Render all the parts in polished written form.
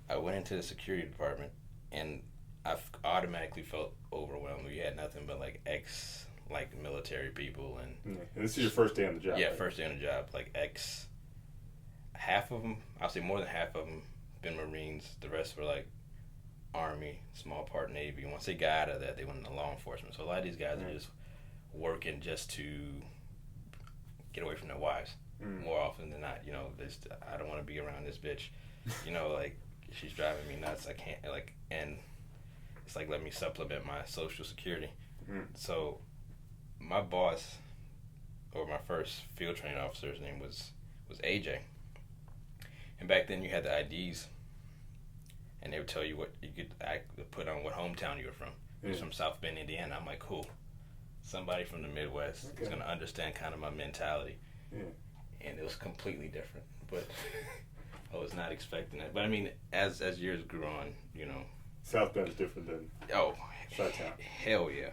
I went into the security department, and automatically felt overwhelmed. We had nothing but like ex like military people, and Yeah. And this is your first day on the job. yeah, right? first day on the job. Like half of them, I'll say more than half of them, been Marines. The rest were like Army, small part Navy. Once they got out of that, they went into law enforcement. So a lot of these guys are just working just to get away from their wives. More often than not, I don't want to be around this bitch. Like she's driving me nuts. I can't and it's like let me supplement my social security. So my boss, or my first field training officer's name was AJ. And back then you had the IDs, and they would tell you what you could put on what hometown you were from. He was from South Bend, Indiana. I'm like, cool. Somebody from the Midwest is going to understand kind of my mentality. Yeah. And it was completely different. But I was not expecting that. But I mean, as years grew on, South Bend is different than Chi-Town. Hell yeah.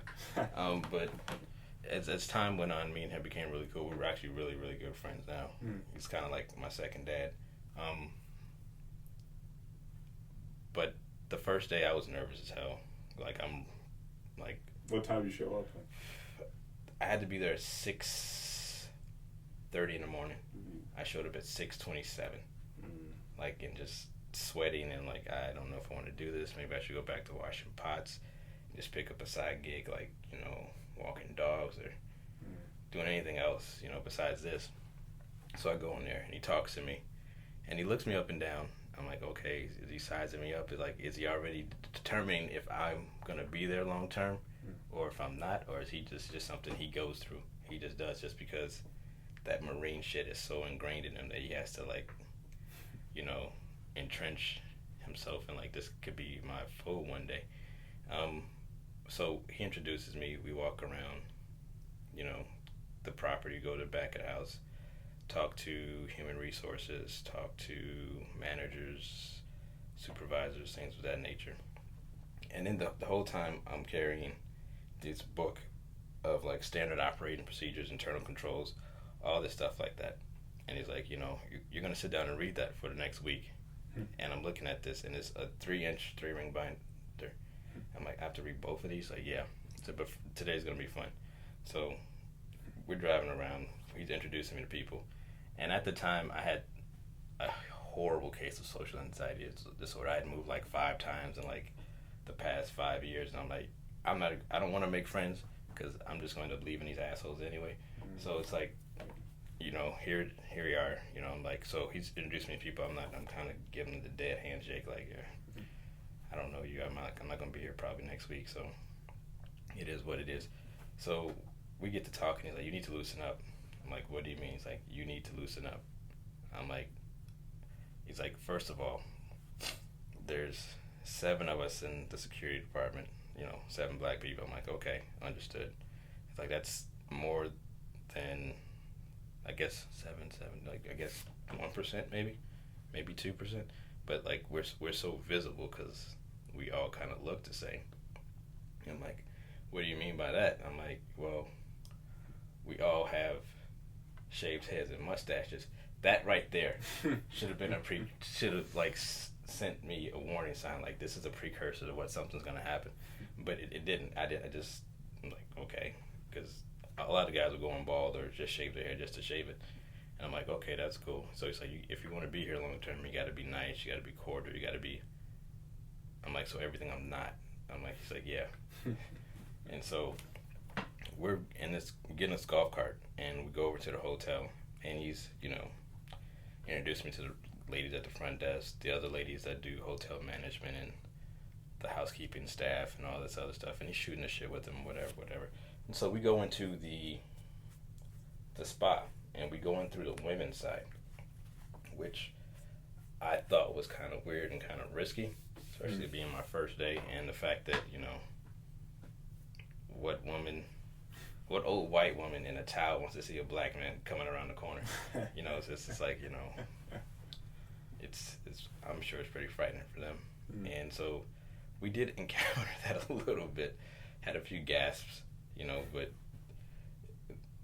But as time went on, me and him became really cool. We were actually really, really good friends now. He's kind of like my second dad. But the first day I was nervous as hell. What time did you show up? I had to be there at 6:30 in the morning. I showed up at 6:27. And just sweating and I don't know if I want to do this. Maybe I should go back to washing pots and just pick up a side gig walking dogs or doing anything else, besides this. So I go in there and he talks to me and he looks me up and down. I'm like, okay, is he sizing me up? Is he already determining if I'm going to be there long term or if I'm not? Or is he just something he goes through? He just does just because that Marine shit is so ingrained in him that he has to entrench himself and this could be my foe one day. So he introduces me. We walk around, the property, go to the back of the house, talk to human resources, talk to managers, supervisors, things of that nature. And then the whole time I'm carrying this book of standard operating procedures, internal controls, all this stuff like that. And he's like, you're going to sit down and read that for the next week. And I'm looking at this, and it's a 3-inch 3-ring binder. I'm like, I have to read both of these? Like, yeah. So, but today's going to be fun. So we're driving around. He's introducing me to people. And at the time, I had a horrible case of social anxiety disorder. I had moved 5 times in the past 5 years. And I'm like, I don't want to make friends because I'm just going to leave these assholes anyway. So it's here we are, I'm so he's introduced me to people. I'm kind of giving him the dead handshake, I don't know you. I'm not going to be here probably next week, so it is what it is. So we get to talking. He's like, you need to loosen up. I'm like, what do you mean? He's like, you need to loosen up. I'm like, he's like, first of all, there's 7 of us in the security department, 7 black people. I'm like, okay, understood. It's like, that's more than, I guess 7, I guess 1% maybe 2%, but we're so visible because we all kind of look the same. And I'm like, what do you mean by that? I'm like, well, we all have shaved heads and mustaches. That right there should have been sent me a warning sign, this is a precursor to what something's gonna happen, but it didn't. I just, I'm like, okay, because a lot of guys are going bald or just shave their hair just to shave it. And I'm like, okay, that's cool. So he's like, if you want to be here long term, you got to be nice, you got to be cordial, you got to be. I'm like, so everything I'm not. I'm like, he's like, yeah. And so we're getting this golf cart, and we go over to the hotel, and he's, introduced me to the ladies at the front desk, the other ladies that do hotel management and the housekeeping staff and all this other stuff, and he's shooting the shit with them, whatever. And so we go into the spa, and we go in through the women's side, which I thought was kind of weird and kind of risky, especially being my first day, and the fact that, what old white woman in a towel wants to see a black man coming around the corner? It's I'm sure it's pretty frightening for them. And so we did encounter that a little bit, had a few gasps, but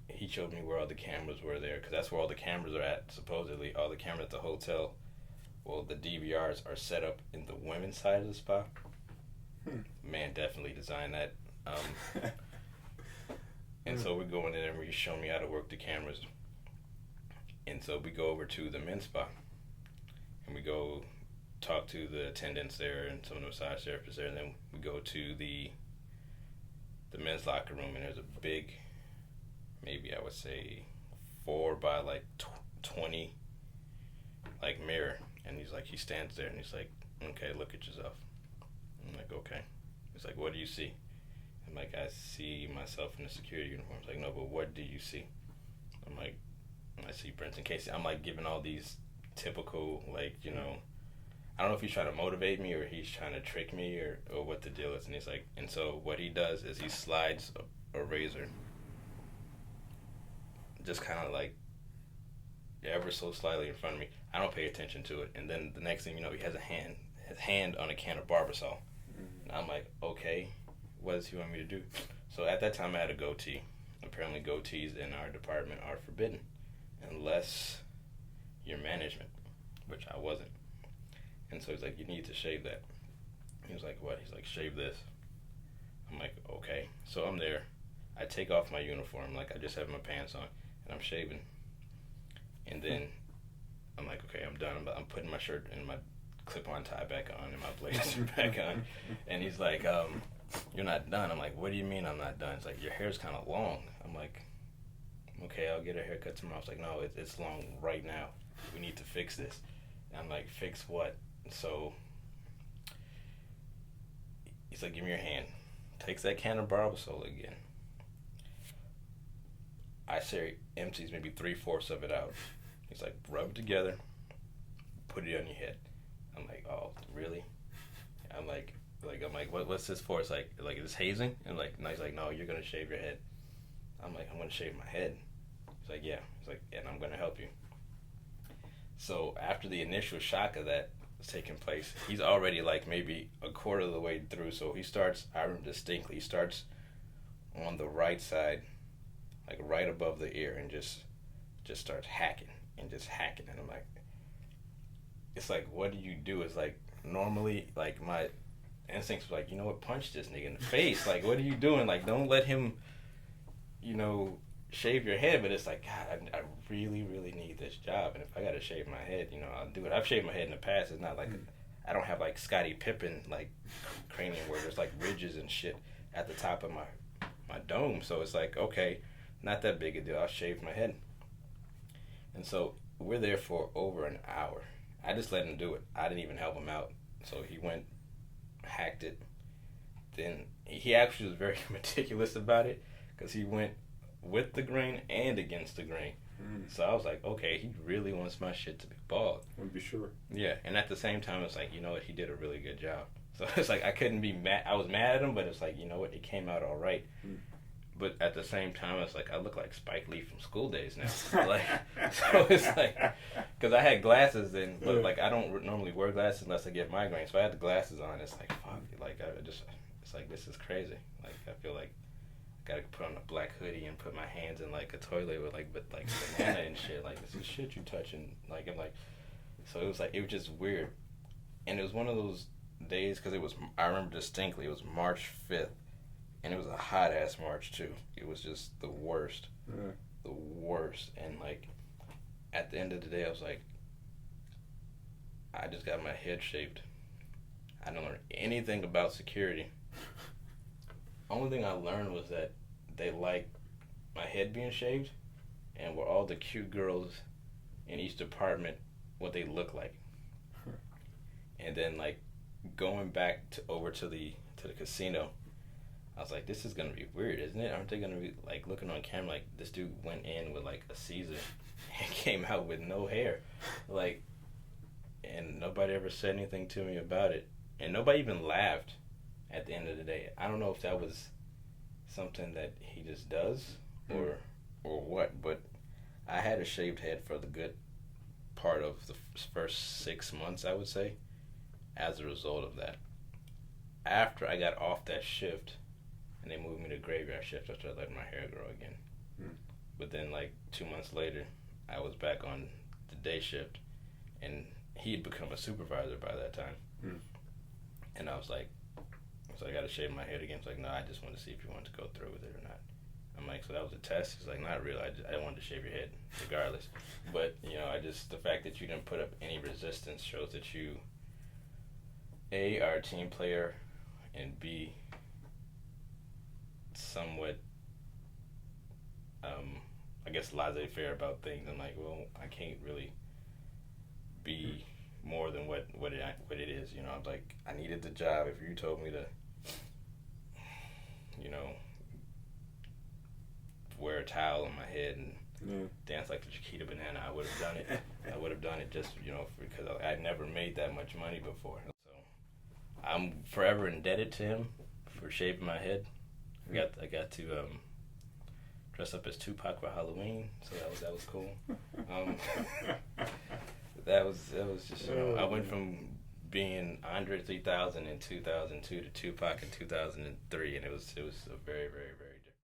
he showed me where all the cameras were there, because that's where all the cameras are at, supposedly. All the cameras at the hotel Well, the DVRs are set up in the women's side of the spa. Man definitely designed that. And so we go in there and we show me how to work the cameras. And so we go over to the men's spa. And we go talk to the attendants there and some of the massage therapists there. And then we go to the men's locker room, and there's a big, maybe I would say 4 by like 20 like mirror. And he's like, he stands there and he's like, okay, look at yourself. I'm like, okay. He's like, what do you see? I'm like, I see myself in a security uniform. He's like, no, but what do you see? I'm like, I see Brenton Casey. I'm like giving all these typical, like, you know, I don't know if he's trying to motivate me or he's trying to trick me or what the deal is. And he's like, and so what he does is he slides a razor just kind of like ever so slightly in front of me. I don't pay attention to it. And then the next thing you know, he has his hand on a can of Barbasol. And I'm like, okay, what does he want me to do? So at that time I had a goatee. Apparently goatees in our department are forbidden unless you're management, which I wasn't. And so he's like, you need to shave that. He was like, what? He's like, shave this. I'm like, okay. So I'm there. I take off my uniform, like I just have my pants on, and I'm shaving. And then I'm like, okay, I'm done. I'm putting my shirt and my clip-on tie back on and my blazer back on. And he's like, you're not done. I'm like, what do you mean I'm not done? It's like, your hair's kind of long. I'm like, okay, I'll get a haircut tomorrow. It's like, no, it's long right now. We need to fix this. And I'm like, fix what? So he's like, give me your hand. Takes that can of Barbasol again. I say empties maybe 3/4 of it out. He's like, rub it together, put it on your head. I'm like, oh, really? I'm like, what's this for? It's like is this hazing? And like, no, he's like, no, you're gonna shave your head. I'm like, I'm gonna shave my head. He's like, yeah. He's like, and I'm gonna help you. So after the initial shock of that was taking place, he's already like maybe a quarter of the way through. So he starts, I remember distinctly, he starts on the right side, like right above the ear, and just starts hacking and just hacking. And I'm like, it's like, what do you do? It's like, normally, like, my instincts were like, you know what, punch this nigga in the face. Like, what are you doing? Like, don't let him, you know, shave your head. But it's like, God, I really, really need this job. And if I got to shave my head, you know, I'll do it. I've shaved my head in the past. It's not like, I don't have, like, Scottie Pippen, like, cranium where there's, like, ridges and shit at the top of my dome. So it's like, okay, not that big a deal. I'll shave my head. And so we're there for over an hour. I just let him do it. I didn't even help him out. So he went, hacked it. Then he actually was very meticulous about it because he went with the grain and against the grain. So I was like, okay, he really wants my shit to be bald. I'll be sure. Yeah, and at the same time, it's like, you know what, he did a really good job. So it's like, I couldn't be mad. I was mad at him, but it's like, you know what, it came out all right. But at the same time, it's like, I look like Spike Lee from School Days now. Like, so it's like, because I had glasses then, but like, I don't normally wear glasses unless I get migraines. So I had the glasses on. It's like, fuck, like, it's like, this is crazy. Like, I feel like I gotta put on a black hoodie and put my hands in like a toilet with like banana and shit. Like, this is shit you touching. Like, I'm like, so it was like, it was just weird. And it was one of those days, because I remember distinctly, it was March 5th. And it was a hot-ass March, too. It was just the worst. The worst. And, like, at the end of the day, I was like, I just got my head shaved. I didn't learn anything about security. Only thing I learned was that they liked my head being shaved and were all the cute girls in each department what they look like. And then, like, going back over to the casino, I was like, this is going to be weird, isn't it? Aren't they going to be, like, looking on camera like this dude went in with, like, a Caesar and came out with no hair? Like, and nobody ever said anything to me about it. And nobody even laughed at the end of the day. I don't know if that was something that he just does or what, but I had a shaved head for the good part of the first 6 months, I would say, as a result of that. After I got off that shift, and they moved me to graveyard shift, I started letting my hair grow again. But then, like, 2 months later, I was back on the day shift, and he had become a supervisor by that time. And I was like, so I got to shave my head again. He's like, no, I just wanted to see if you wanted to go through with it or not. I'm like, so that was a test? He's like, not really. I wanted to shave your head regardless. But, you know, the fact that you didn't put up any resistance shows that you, A, are a team player, and B, somewhat, I guess, laissez-faire about things. I'm like, well, I can't really be more than what it is. You know, I'm like, I needed the job. If you told me to, you know, wear a towel on my head and dance like the Chiquita Banana, I would have done it. I would have done it just, you know, because I'd never made that much money before. So I'm forever indebted to him for shaving my head. I got to dress up as Tupac for Halloween, so that was cool. That was just, you know, I went from being Andre 3000 in 2002 to Tupac in 2003, and it was a very, very, very